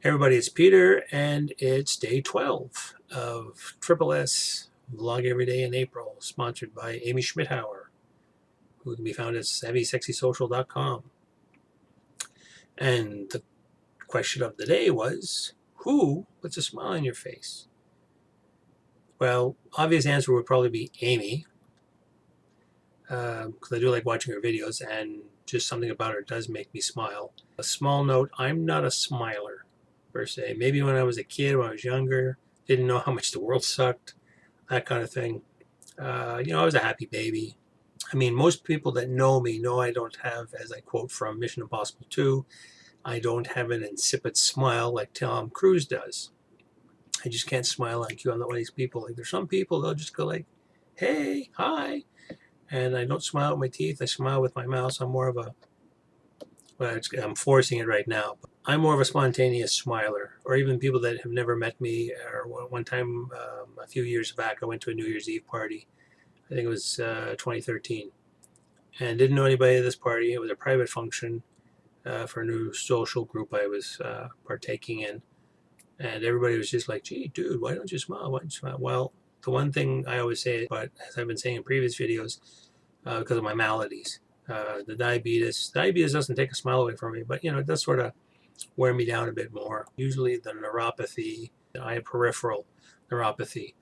Everybody, it's Peter, and it's day 12 of SSSVEDA Vlog Every Day in April, sponsored by Amy Schmidhauer, who can be found at SavvySexySocial.com. And the question of the day was, who puts a smile on your face? Well, obvious answer would probably be Amy, because I do like watching her videos, and just something about her does make me smile. A small note, I'm not a smiler, per se. Maybe when I was a kid, when I was younger, didn't know how much the world sucked, that kind of thing. I was a happy baby. I mean, most people that know me know I don't have, as I quote from Mission Impossible 2, I don't have an insipid smile like Tom Cruise does. I just can't smile like you. I'm not one of these people. Like, there's some people, they'll just go like, hey, hi. And I don't smile with my teeth. I smile with my mouth. So I'm more of a, well, I'm forcing it right now. But I'm more of a spontaneous smiler. Or even people that have never met me. Or one time, a few years back, I went to a New Year's Eve party. I think it was 2013. And didn't know anybody at this party. It was a private function for a new social group I was partaking in. And everybody was just like, gee, dude, why don't you smile? Why don't you smile? Well, the one thing I always say, but as I've been saying in previous videos, because of my maladies, the diabetes doesn't take a smile away from me, but it does sort of wear me down a bit more. Usually the neuropathy, I have peripheral neuropathy,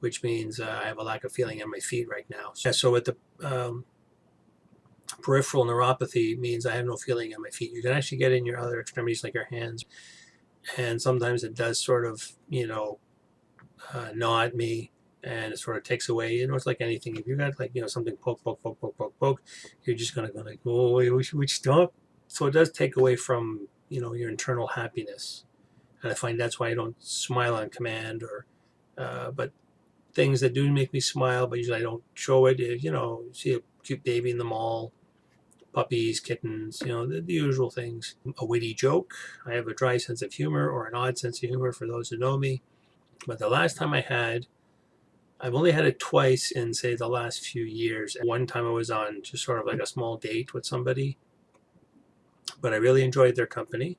which means I have a lack of feeling in my feet right now. So with the peripheral neuropathy means I have no feeling in my feet. You can actually get in your other extremities like your hands, and sometimes it does sort of gnaw at me, and it sort of takes away. It's like anything. If you got like something poke, you're just gonna go like, oh, we should stop. So it does take away from your internal happiness, and I find that's why I don't smile on command. Or but things that do make me smile, but usually I don't show it. Is see a cute baby in the mall, puppies, kittens, the usual things. A witty joke. I have a dry sense of humor, or an odd sense of humor for those who know me. But the last time I've only had it twice in, say, the last few years. One time I was on just sort of like a small date with somebody, but I really enjoyed their company.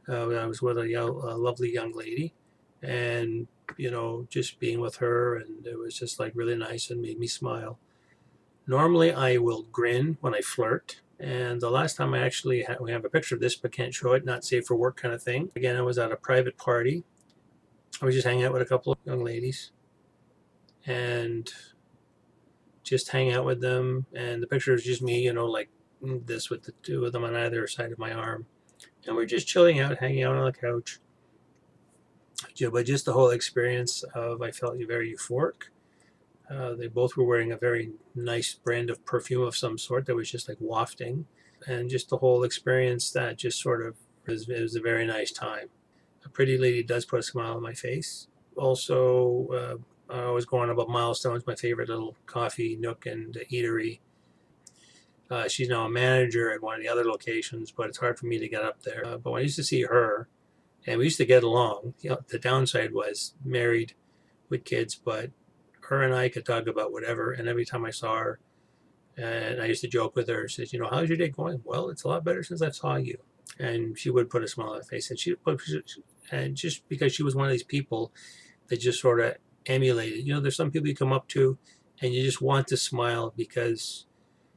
I was with a lovely young lady, and just being with her, and it was just like really nice and made me smile. Normally I will grin when I flirt, and the last time we have a picture of this but can't show it, not safe for work kind of thing. Again, I was at a private party. I was just hanging out with a couple of young ladies and just hang out with them, and the picture is just me, like this with the two of them on either side of my arm, and we're just chilling out, hanging out on the couch. But just the whole experience of, I felt very euphoric. They both were wearing a very nice brand of perfume of some sort that was just like wafting. And just the whole experience, that just sort of it was a very nice time. A pretty lady does put a smile on my face. Also, I always go on about Milestones, my favorite little coffee nook and eatery. She's now a manager at one of the other locations, but it's hard for me to get up there. But when I used to see her, and we used to get along, the downside was married with kids, but her and I could talk about whatever. And every time I saw her, and I used to joke with her, says, how's your day going? Well, it's a lot better since I saw you. And she would put a smile on her face. And just because she was one of these people that just sort of emulated, there's some people you come up to and you just want to smile because,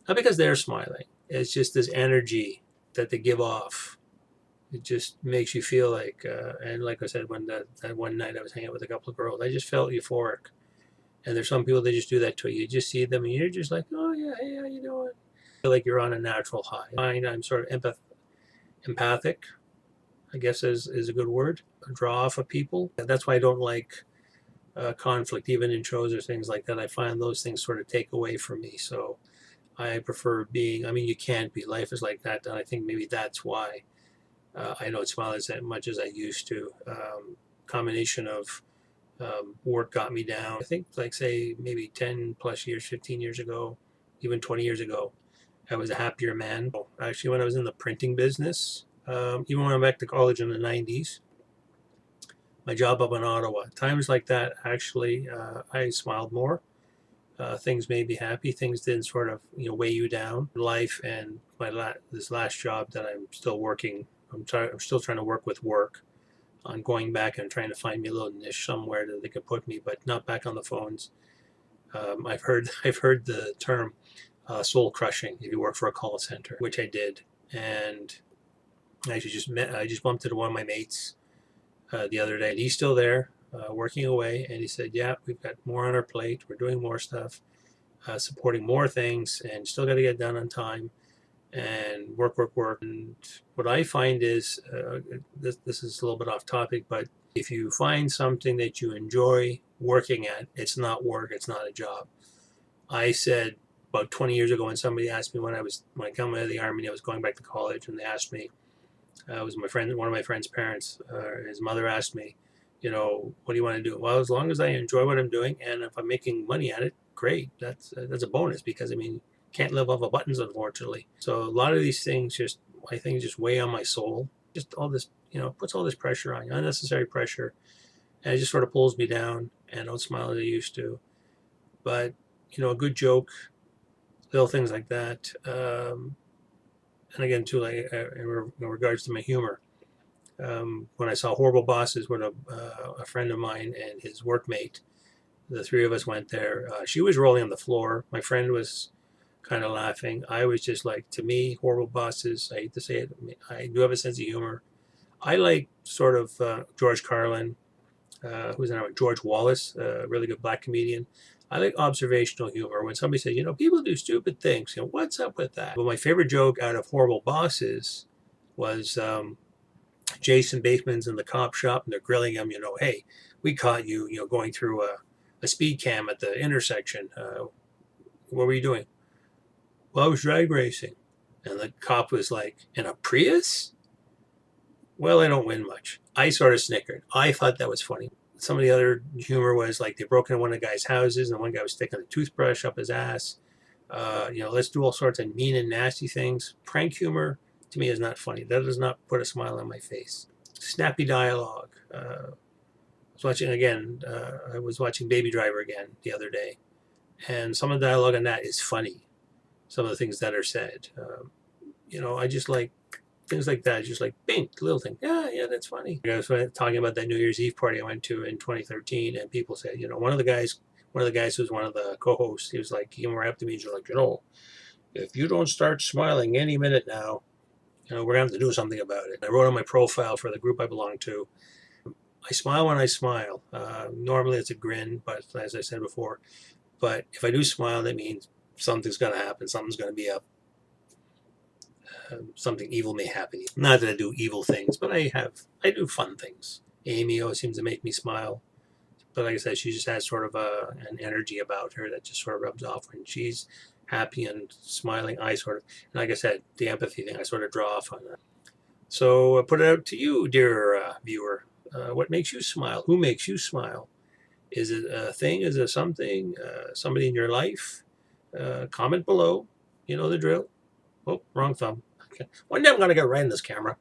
not because they're smiling, it's just this energy that they give off. It just makes you feel like, and like I said, when that one night I was hanging out with a couple of girls, I just felt euphoric. And there's some people that just do that to you. You just see them and you're just like, oh yeah, hey, how you doing? I feel like you're on a natural high. I'm sort of empathic, I guess is a good word. I draw off of people. That's why I don't like conflict, even in shows or things like that. I find those things sort of take away from me. So I prefer being, you can't be. Life is like that. And I think maybe that's why I don't smile as much as I used to. Combination of work got me down. I think, like, say, maybe 10 plus years, 15 years ago, even 20 years ago, I was a happier man. Actually, when I was in the printing business, even when I went back to college in the 90s, my job up in Ottawa, times like that, actually, I smiled more. Things made me happy. Things didn't sort of, weigh you down. Life and this last job that I'm still working, I'm still trying to work with work. on going back and trying to find me a little niche somewhere that they could put me, but not back on the phones. I've heard the term soul crushing if you work for a call center, which I did, and I just bumped into one of my mates the other day, and he's still there working away, and he said, "Yeah, we've got more on our plate. We're doing more stuff, supporting more things, and still got to get done on time." And work. And what I find is, this is a little bit off topic, but if you find something that you enjoy working at, it's not work, it's not a job. I said about 20 years ago when somebody asked me when I came out of the Army and I was going back to college, and they asked me, it was one of my friend's parents, his mother asked me, what do you want to do? Well, as long as I enjoy what I'm doing, and if I'm making money at it, great. That's a bonus, because can't live off of buttons, unfortunately. So a lot of these things I think just weigh on my soul. Just all this, puts all this pressure on you, unnecessary pressure, and it just sort of pulls me down, and I don't smile as I used to. But a good joke, little things like that, and again too, like in regards to my humor. When I saw Horrible Bosses with a friend of mine and his workmate, the three of us went there. She was rolling on the floor. My friend was kind of laughing. I was just like, to me, Horrible Bosses, I hate to say it, I do have a sense of humor. I like sort of George Carlin, who's now George Wallace, a really good black comedian. I like observational humor. When somebody says, people do stupid things, what's up with that? Well, my favorite joke out of Horrible Bosses was Jason Bateman's in the cop shop, and they're grilling him, hey, we caught you, going through a speed cam at the intersection. What were you doing? Well, I was drag racing. And the cop was like, in a Prius? Well, I don't win much. I sort of snickered. I thought that was funny. Some of the other humor was like they broke into one of the guy's houses, and one guy was sticking a toothbrush up his ass. Let's do all sorts of mean and nasty things. Prank humor, to me, is not funny. That does not put a smile on my face. Snappy dialogue. I was watching Baby Driver again the other day, and some of the dialogue on that is funny. Some of the things that are said. I just like things like that. Just like, bing, little thing. Yeah, that's funny. I was talking about that New Year's Eve party I went to in 2013, and people said, one of the guys who was one of the co-hosts, he came right up to me and he was like, if you don't start smiling any minute now, we're going to have to do something about it. I wrote on my profile for the group I belong to, I smile when I smile. Normally it's a grin, but as I said before, but if I do smile, that means something's going to happen. Something's going to be up. Something evil may happen. Not that I do evil things, but I do fun things. Amy always seems to make me smile. But like I said, she just has sort of an energy about her that just sort of rubs off when she's happy and smiling. And like I said, the empathy thing, I sort of draw off on that. So I put it out to you, dear viewer. What makes you smile? Who makes you smile? Is it a thing? Is it something? Somebody in your life? Comment below. You know the drill. Oh, wrong thumb. Okay. One day I'm going to get right in this camera.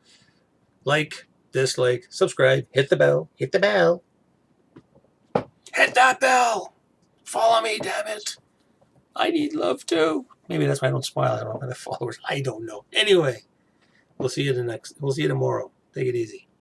Like, dislike, subscribe, hit the bell. Hit the bell. Hit that bell. Follow me, damn it. I need love too. Maybe that's why I don't smile. I don't have enough followers. I don't know. Anyway, we'll see you tomorrow. Take it easy.